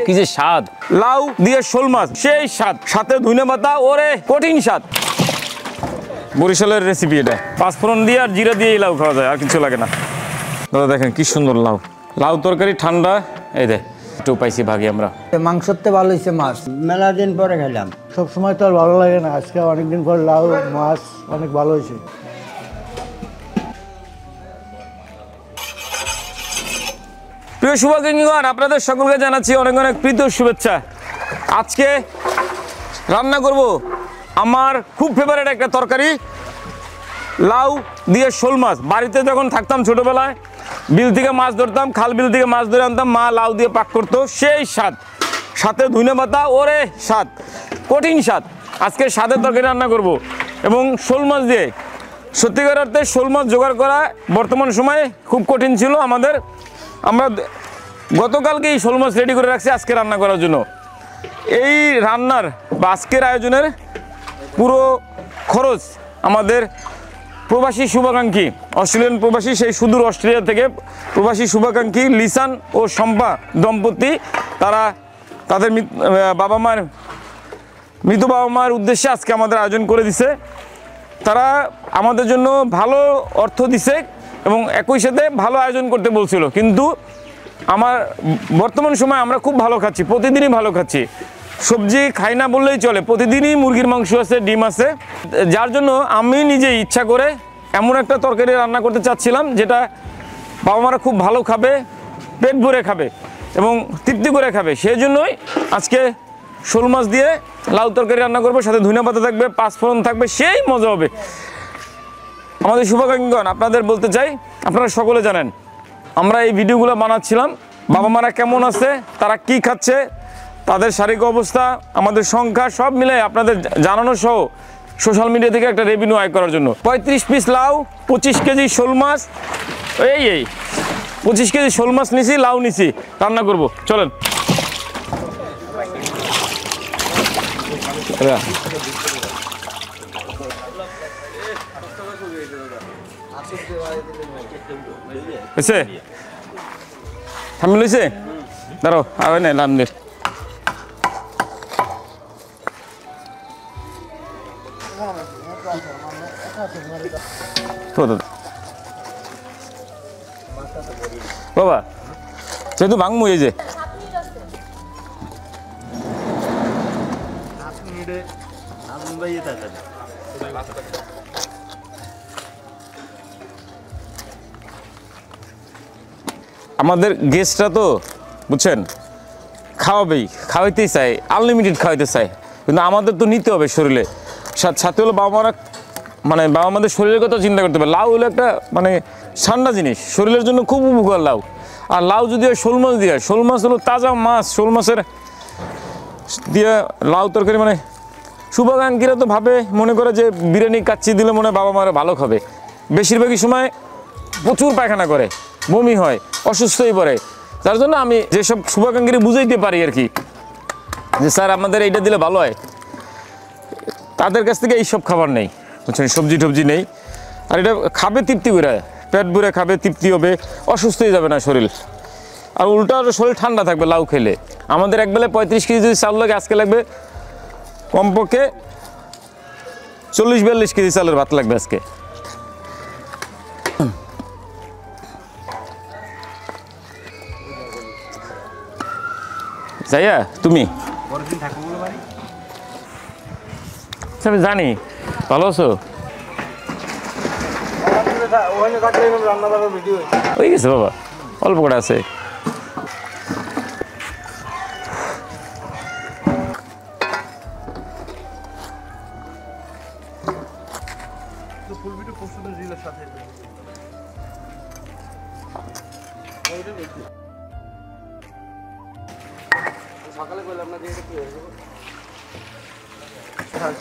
কি যে স্বাদ, লাউ দিয়ে শোল মাছ সেই স্বাদ, সাথে ধনে পাতা, ওরে কঠিন স্বাদ। বরিশালের রেসিপি এটা, পাঁচফোড়ন দিয়ে আর জিরা দিয়ে লাউ খাওয়া যায়, আর কিছু লাগে না। দাদা দেখেন কি সুন্দর লাউ, লাউ তরকারি ঠান্ডা। এই দেখ একটু পাইছি ভাগে আমরা। মাংসতে ভালো হয়েছে, মাছ মেলা দিন পরে খেলাম, সব সময় তো আর ভালো লাগে না, আজকে অনেকদিন পর লাউ মাছ অনেক ভালো হয়েছে। প্রিয় শুভাকাঙ্ক্ষীগণ, আপনাদের সকলকে জানাচ্ছি অনেক অনেক প্রীত শুভেচ্ছা। আজকে রান্না করব আমার খুব ফেভারিট একটা তরকারি, লাউ দিয়ে শোল মাছ। বাড়িতে যখন থাকতাম ছোটোবেলায়, বিল থেকে মাছ ধরতাম, খাল বিল থেকে মাছ ধরে আনতাম, মা লাউ দিয়ে পাক করতো, সেই স্বাদ, সাথে ধনে পাতা, ওরে স্বাদ, কঠিন স্বাদ। আজকে স্বাদের তরকারি রান্না করব এবং শোল মাছ দিয়ে। সত্যিকার অর্থে শোল মাছ জোগাড় করা বর্তমান সময়ে খুব কঠিন ছিল আমাদের। আমরা গতকালকেই শোল মাছ রেডি করে রাখছি আজকে রান্না করার জন্য। এই রান্নার বা আজকের আয়োজনের পুরো খরচ আমাদের প্রবাসী শুভাকাঙ্ক্ষী, অস্ট্রেলিয়ান প্রবাসী, সেই সুদূর অস্ট্রেলিয়া থেকে প্রবাসী শুভাকাঙ্ক্ষী লিসান ও শম্পা দম্পতি, তারা তাদের মৃত বাবা মার উদ্দেশ্যে আজকে আমাদের আয়োজন করে দিছে। তারা আমাদের জন্য ভালো অর্থ দিছে এবং একই সাথে ভালো আয়োজন করতে বলছিল। কিন্তু আমার বর্তমান সময় আমরা খুব ভালো খাচ্ছি, প্রতিদিনই ভালো খাচ্ছি, সবজি খাই না বললেই চলে, প্রতিদিনই মুরগির মাংস আছে, ডিম আছে। যার জন্য আমি নিজে ইচ্ছা করে এমন একটা তরকারি রান্না করতে চাচ্ছিলাম যেটা বাবা মারা খুব ভালো খাবে, পেট ভরে খাবে এবং তৃপ্তি করে খাবে। সেই জন্যই আজকে শোল মাছ দিয়ে লাউ তরকারি রান্না করবো, সাথে ধনে পাতা থাকবে, পাঁচফোড়ন থাকবে, সেই মজা হবে। আমাদের শুভাকাঙ্ক্ষীগণ, আপনাদের বলতে চাই, আপনারা সকলে জানেন আমরা এই ভিডিওগুলো বানাচ্ছিলাম, বাবা মারা কেমন আছে, তারা কি খাচ্ছে, তাদের শারীরিক অবস্থা, আমাদের সংখ্যা সব মিলে আপনাদের জানানো সহ সোশ্যাল মিডিয়া থেকে একটা রেভিনিউ আয় করার জন্য। 35 পিস লাউ, 25 কেজি শোল মাছ, এই 25 কেজি শোল মাছ নিছি, লাউ নিছি, রান্না করব। চলেন। থামি লইছে, দাঁড়ো আর নাই লামদের। বাবা যেহেতু ভাঙমু এই যে আমাদের গেস্টরা তো বুঝছেন খাওয়াইতেই চাই, আনলিমিটেড খাওয়াইতে চাই, কিন্তু আমাদের তো নিতে হবে শরীরে। সাথে হলো বাবা মারা, মানে বাবা মাদের শরীরের কথা চিন্তা করতে হবে। লাউ হলো একটা মানে ঠান্ডা জিনিস, শরীরের জন্য খুব উপকার লাউ। আর লাউ যদি হয় শোল মাছ দিয়ে, শোল মাছ হলো তাজা মাছ, শোল মাছের দিয়ে লাউ তরকারি, মানে শুভাকাঙ্ক্ষীরা তো ভাবে, মনে করে যে বিরিয়ানি কাচ্চি দিলে মনে হয় বাবা মারা ভালো খাবে। বেশিরভাগই সময় প্রচুর পায়খানা করে, বমি হয়, অসুস্থই পড়ে। তার জন্য আমি যেসব শুভাকাঙ্ক্ষীরা বুঝাইতে পারি আর কি, যে স্যার আমাদের এইটা দিলে ভালো হয়, তাদের কাছ থেকে এইসব খাবার নেই, বুঝছেন, সবজি টবজি নেই। আর এটা খাবে তৃপ্তি করে, পেট ভরে খাবে, তৃপ্তি হবে, অসুস্থ হয়ে যাবে না শরীর। আর উল্টা শরীর ঠান্ডা থাকবে লাউ খেলে। আমাদের একবেলা 35 কেজি যদি চাল লাগে, আজকে লাগবে কমপক্ষে 40-42 কেজি চালের ভাত লাগবে আজকে। যাইয়া তুমি আমি জানি ভালো আছো, হয়ে গেছে বাবা, অল্প করে আছে। সকালে বললাম না যে এটা কি হয়ে যাবে,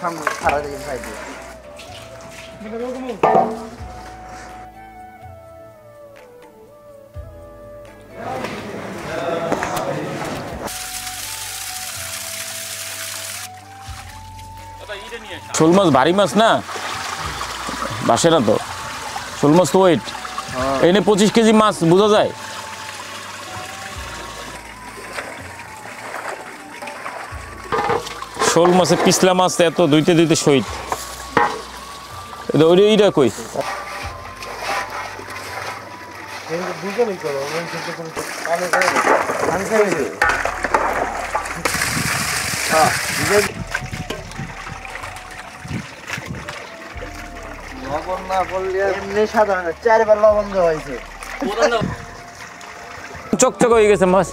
সামনে সারা দিন খাই দিই। শোল মাছ ভারী মাছ না, বাসে না তো, শোল মাছ তো ওয়েট, এনে 25 কেজি মাছ বোঝা যায়। শোল মাছে পিছলা মাছ এত দুইতে দুইতে শহীদ ওইটা কই দুজনেই করো লবণ না বললে এমনি সাধারণ 4 বার লবণ দেওয়া হয়েছে চকচক হয়ে গেছে মাছ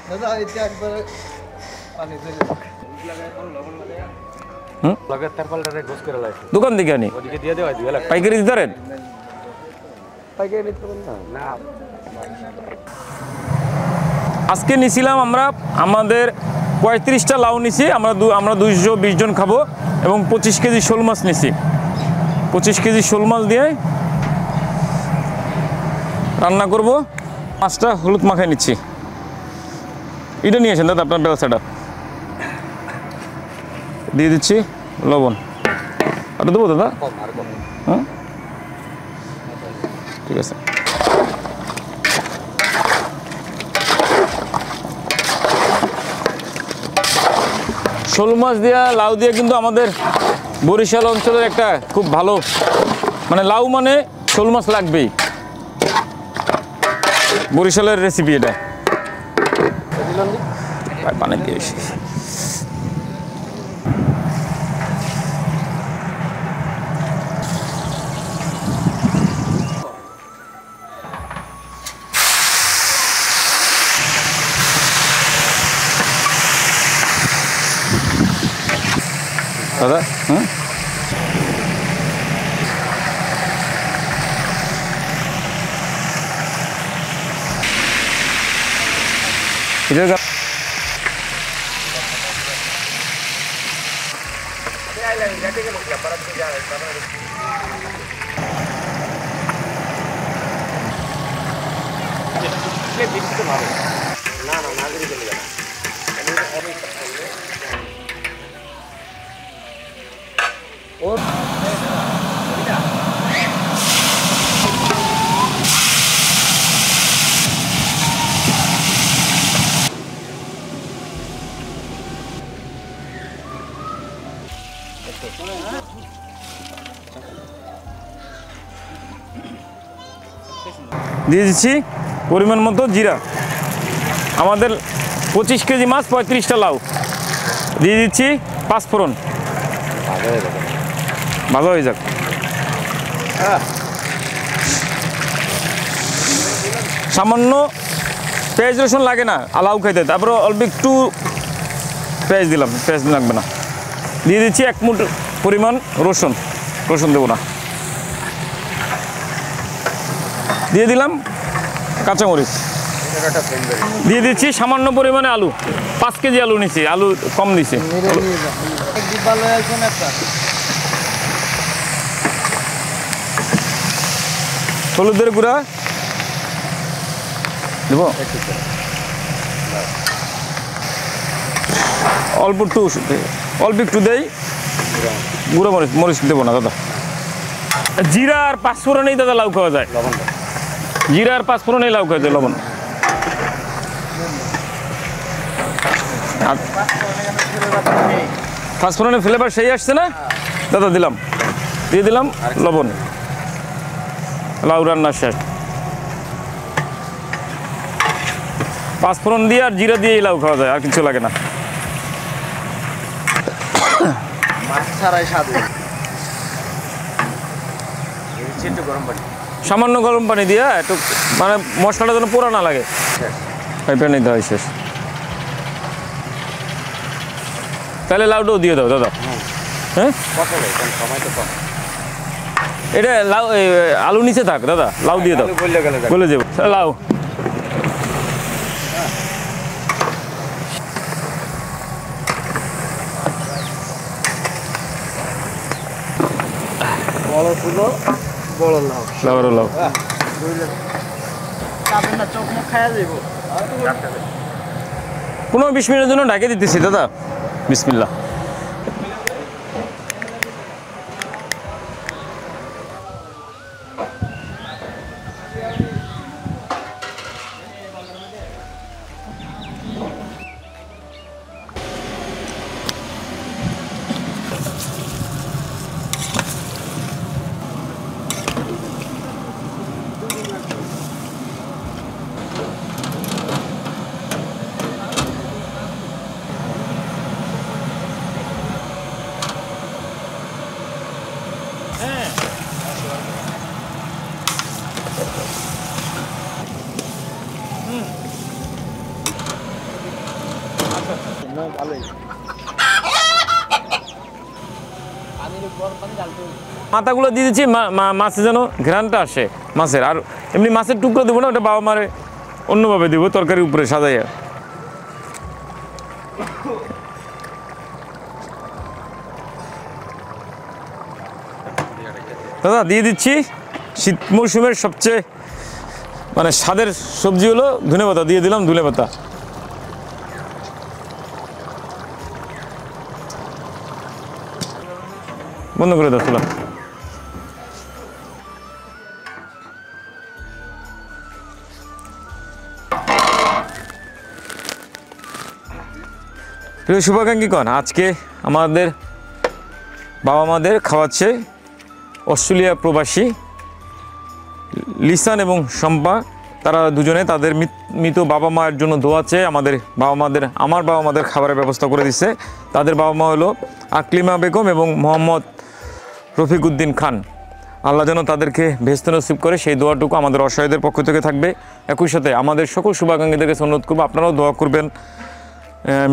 দাদা এটা একবার পানি ফেলে লাগাতার পাল্টারে গোস করে লাইছে দোকান থেকে আনি ওদিকে দিয়ে দেওয়া দিবেলা পাইকারি দিতে পারেন পাইকারি নিতে পারেন না আজকে নিছিলাম আমরা আমাদের 35টা লাউ নিছি আমরা 220 জন খাবো এবং 25 কেজি শোল মাছ নিছি 25 কেজি শোল মাছ দিয়ে রান্না করব মাছটা হলুদ মাখায় নিচ্ছি এটা নিয়ে আসেন দাদা আপনার ব্যবসাটা দিয়ে দিচ্ছি লবণ আর দেবো দাদা হ্যাঁ ঠিক আছে শোল মাছ দিয়া লাউ দিয়ে কিন্তু আমাদের বরিশাল অঞ্চলের একটা খুব ভালো মানে লাউ মানে শোল মাছ লাগবেই বরিশালের রেসিপি এটা পানি দিয়ে দাদা হুম এটা দিয়ে দিচ্ছি পরিমাণ মতো জিরা আমাদের 25 কেজি মাছ 35টা লাউ দিয়ে দিচ্ছি পাঁচফোড়ন ভালো হয়ে যাক সামান্য পেঁয়াজ রসুন লাগে না লাউ খাইতে তারপরে অল্প একটু পেঁয়াজ দিলাম পেঁয়াজ লাগবে না দিয়ে দিচ্ছি 1 মুঠ পরিমাণ রসুন দেবো না দিয়ে দিলাম কাঁচামরিচ দিয়ে দিচ্ছি সামান্য পরিমাণে আলু 5 কেজি আলু নিচ্ছি আলু কম দিছি হলুদের গুঁড়া দেব অল্প একটু দেই গুঁড়ো মরিচ দেবো না দাদা জিরা আর পাঁচফোড়নেই দাদা লাউ খাওয়া যায় জিরা আর পাঁচফোড়নেই লাউ খাওয়া যায় লবণ পাঁচফোড়নের ফ্লেভার সেই আসছে না দাদা দিয়ে দিলাম লবণ লাউ রান্না শেষ পাঁচফোড়ন দিয়ে আর জিরা দিয়েই লাউ খাওয়া যায় আর কিছু লাগে না মাছ ছাড়াই স্বাদ সামান্য গরম পানি দিয়ে একটু মানে মশলাটা যেন পোড়া না লাগে প্যানে দেওয়া শেষ তাহলে লাউটাও দিয়ে দাও দাদা হ্যাঁ এটা লাউ আলু নিচে থাক দাদা লাউ দিয়ে দাও বলে যাবো লাউ বড় ফুলো বড় লাউ লাউ 15-20 মিনিটের জন্য ঢাকে দিতেছি দাদা বিসমিল্লাহ ভালোই। মাথাগুলো দিয়ে দিচ্ছি, মাছে যেন ঘ্রাণটা আসে মাছের। আর এমনি মাছের টুকরো দেবো না, ওটা বাবা মারে অন্যভাবে দেবো তরকারির উপরে সাজাইয়া। দাদা দিয়ে দিচ্ছি শীত মৌসুমের সবচেয়ে মানে স্বাদের সবজি হলো ধনেপাতা, দিয়ে দিলাম ধনেপাতা। বন্ধ করে দাও চুলা। প্রিয় শুভাকাঙ্ক্ষীগণ, আজকে আমাদের বাবা মাদের খাওয়াচ্ছে অস্ট্রেলিয়া প্রবাসী লিসান এবং শম্পা। তারা দুজনে তাদের মৃত বাবা মায়ের জন্য দোয়া চেয়ে আমার বাবা মাদের খাবারের ব্যবস্থা করে দিচ্ছে। তাদের বাবা মা হলো আকলিমা বেগম এবং মোহাম্মদ রফিক উদ্দিন খান। আল্লাহ যেন তাদেরকে বেহেশত নসিব করে, সেই দোয়াটুকু আমাদের অসহায়দের পক্ষ থেকে থাকবে। একই সাথে আমাদের সকল শুভাকাঙ্ক্ষীদের কাছে অনুরোধ করবো আপনারাও দোয়া করবেন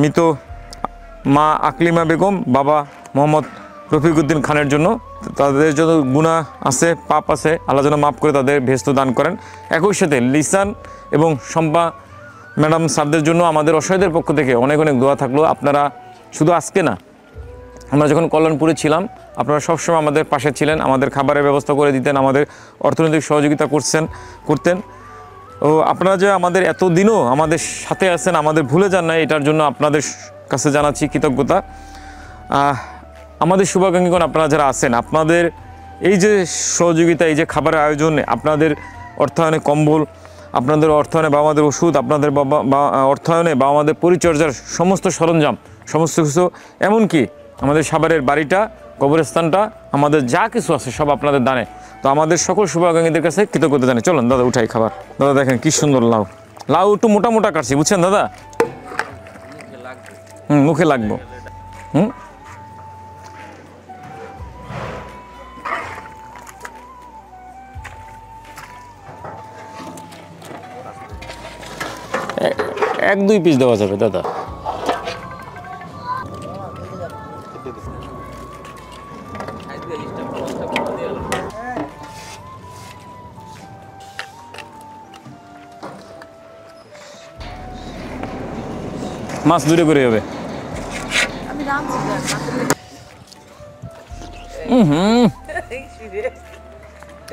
মৃত মা আকলিমা বেগম, বাবা মোহাম্মদ রফিক উদ্দিন খানের জন্য। তাদের যত গুনাহ আছে, পাপ আছে, আল্লাহ যেন মাফ করে তাদের বেহেশত দান করেন। একই সাথে লিসান এবং শম্পা ম্যাডাম স্যারদের জন্য আমাদের অসহায়দের পক্ষ থেকে অনেক অনেক দোয়া থাকলো। আপনারা শুধু আজকে না, আমরা যখন কল্যাণপুরে ছিলাম আপনারা সবসময় আমাদের পাশে ছিলেন, আমাদের খাবারের ব্যবস্থা করে দিতেন, আমাদের অর্থনৈতিক সহযোগিতা করতেন। ও আপনারা যে আমাদের এতদিনও আমাদের সাথে আছেন, আমাদের ভুলে যান না, এটার জন্য আপনাদের কাছে জানাচ্ছি কৃতজ্ঞতা। আমাদের শুভাকাঙ্ক্ষীগণ আপনারা যারা আছেন, আপনাদের এই যে সহযোগিতা, এই যে খাবারের আয়োজন, আপনাদের অর্থায়নে কম্বল, আপনাদের অর্থায়নে বাবা মাদের ওষুধ, আপনাদের অর্থায়নে বাবা মাদের পরিচর্যার সমস্ত সরঞ্জাম, সমস্ত কিছু, এমনকি আমাদের সাভারের বাড়িটা, কবরস্থানটা, আমাদের যা কিছু আছে সব আপনাদের দানে। তো আমাদের সকল শুভাকাঙ্ক্ষীদের কাছে কৃতজ্ঞতা জানাই। চলুন দাদা উঠাই খাবার। দাদা দেখেন কি সুন্দর লাউ, লাউ একটু মোটা মোটা কাটছি, বুঝছেন দাদা? মুখে লাগবো। এক দুই পিস দেওয়া যাবে দাদা। মাছ দূরে করে হবে।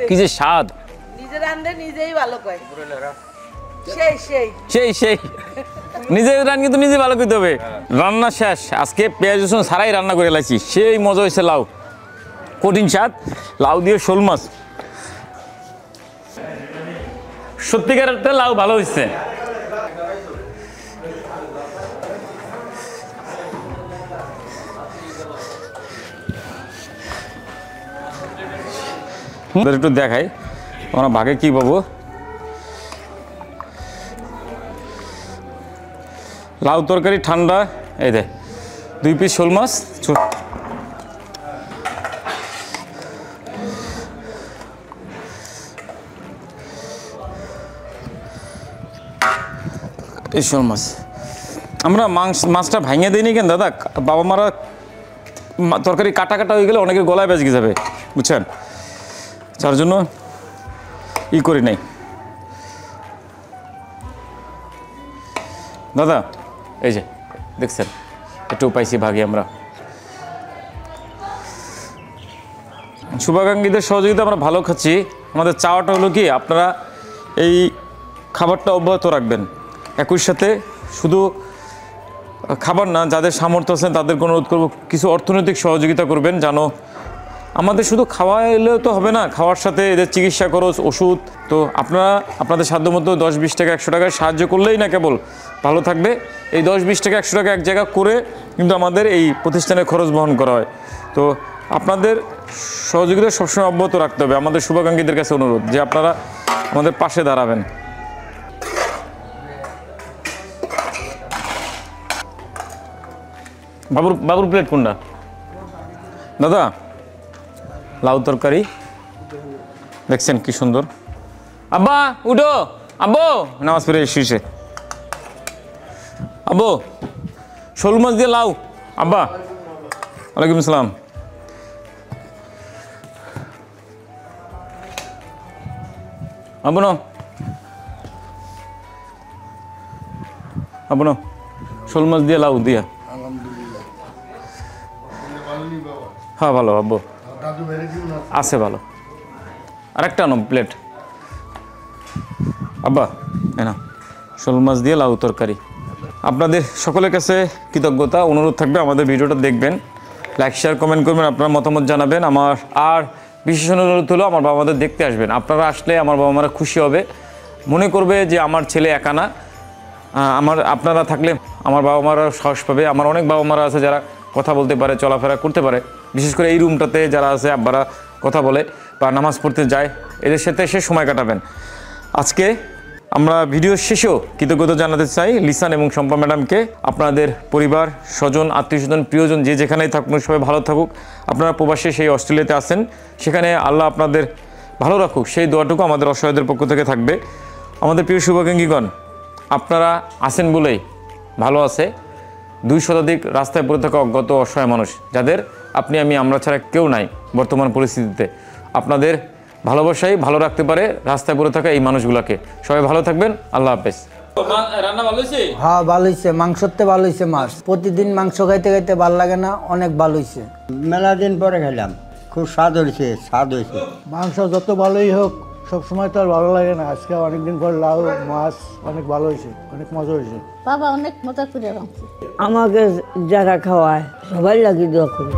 কি যে স্বাদ, নিজে রান্ধে নিজেই ভালো কয়। সেই নিজের রান কিন্তু নিজে ভালো করতে হবে। রান্না শেষ, আজকে পেঁয়াজ রসুন ছাড়াই রান্না করে লাইছি, সেই মজা হয়েছে। লাউ কঠিন স্বাদ, লাউ দিয়ে শোল মাছ, সত্যিকার একটা লাউ ভালো হয়েছে। একটু দেখাই আমরা ভাগে কি পাবো। লাউ তরকারি ঠান্ডা, এই দে 2 পিস শোল মাছ। এই শোল মাছ আমরা মাছটা ভাঙিয়ে দিইনি কেন দাদা, বাবা মারা তরকারি কাটা কাটা হয়ে গেলে অনেকের গলায় বেজে যাবে, বুঝছেন, যার জন্য করি নাই। দাদা এই যে দেখছেন একটু পাইছি ভাগে আমরা। শুভাকাঙ্ক্ষীদের সহযোগিতা আমরা ভালো খাচ্ছি। আমাদের চাওয়াটা হলো কি, আপনারা এই খাবারটা অব্যাহত রাখবেন। একই সাথে শুধু খাবার না, যাদের সামর্থ্য আছেন তাদেরকে অনুরোধ করবো কিছু অর্থনৈতিক সহযোগিতা করবেন। যেন আমাদের শুধু খাওয়াইলেও তো হবে না, খাওয়ার সাথে এদের চিকিৎসা খরচ, ওষুধ। তো আপনারা আপনাদের সাধ্যমতো 10-20 টাকা 100 টাকায় সাহায্য করলেই না কেবল ভালো থাকবে, এই 10-20 টাকা 100 টাকা এক জায়গা করে কিন্তু আমাদের এই প্রতিষ্ঠানের খরচ বহন করা হয়। তো আপনাদের সহযোগিতা সবসময় অব্যাহত রাখতে হবে। আমাদের শুভাকাঙ্ক্ষীদের কাছে অনুরোধ যে আপনারা আমাদের পাশে দাঁড়াবেন। বাবুর প্লেট কোনটা দাদা? লাউ তরকারি দেখছেন কি সুন্দর। আব্বা উঠো, আব্বু নামাজ পড়ে শীর্ষে। আব্বু শোল মাছ দিয়ে লাউ। আব্বা ওয়ালাইকুম আসসালাম। আব্বু নাও, আব্বু নাও, শোল মাছ দিয়ে লাউ দিয়া। হ্যাঁ ভালো আব্বু, আছে ভালো। আরেকটা আনো প্লেট। আব্বা না, শোল মাছ দিয়ে লাউ তরকারি। আপনাদের সকলের কাছে কৃতজ্ঞতা, অনুরোধ থাকবে আমাদের ভিডিওটা দেখবেন, লাইক শেয়ার কমেন্ট করবেন, আপনার মতামত জানাবেন। আমার আর বিশেষ অনুরোধ হলো আমার বাবা মাদের দেখতে আসবেন। আপনারা আসলে আমার বাবা মারা খুশি হবে, মনে করবে যে আমার ছেলে একা না। আপনারা থাকলে আমার বাবা মারা সাহস পাবে। আমার অনেক বাবা মারা আছে যারা কথা বলতে পারে, চলাফেরা করতে পারে, বিশেষ করে এই রুমটাতে যারা আছে আব্বারা কথা বলে বা নামাজ পড়তে যায়, এদের সাথে এসে সময় কাটাবেন। আজকে আমরা ভিডিও শেষেও কৃতজ্ঞতা জানাতে চাই লিসান এবং শম্পা ম্যাডামকে। আপনাদের পরিবার, স্বজন, আত্মীয়স্বজন, প্রিয়জন যে যেখানেই থাকুন সবাই ভালো থাকুক। আপনারা প্রবাসে সেই অস্ট্রেলিয়াতে আছেন, সেখানে আল্লাহ আপনাদের ভালো রাখুক, সেই দোয়াটুকু আমাদের অসহায়দের পক্ষ থেকে থাকবে। আমাদের প্রিয় শুভাকাঙ্ক্ষীগণ, আপনারা আছেন বলেই ভালো আছে 2 শতাধিক রাস্তায় পড়ে থাকা অজ্ঞাত অসহায় মানুষ, যাদের আপনি আমি আমরা ছাড়া কেউ নাই বর্তমান পরিস্থিতিতে। আপনাদের ভালোবাসাই ভালো রাখতে পারে রাস্তায় পড়ে থাকা এই মানুষগুলোকে। সবাই ভালো থাকবেন, আল্লাহ হাফেজ। রান্না ভালো হয়েছে? হ্যাঁ ভালো হয়েছে, মাংসতে ভালো হয়েছে মাছ। প্রতিদিন মাংস খাইতে খাইতে ভালো লাগে না, অনেক ভালো হয়েছে। মেলা দিন পরে খেলাম, খুব স্বাদ হয়েছে, স্বাদ হয়েছে। মাংস যত ভালোই হোক সবসময় তো আর ভালো লাগে না। আজকে অনেকদিন পর লাউ মাছ অনেক ভালো হয়েছে, অনেক মজা হয়েছে। বাবা অনেক মজা করে রাখছে। আমাকে যারা খাওয়ায় সবাই লাগিয়ে দোয়া করি।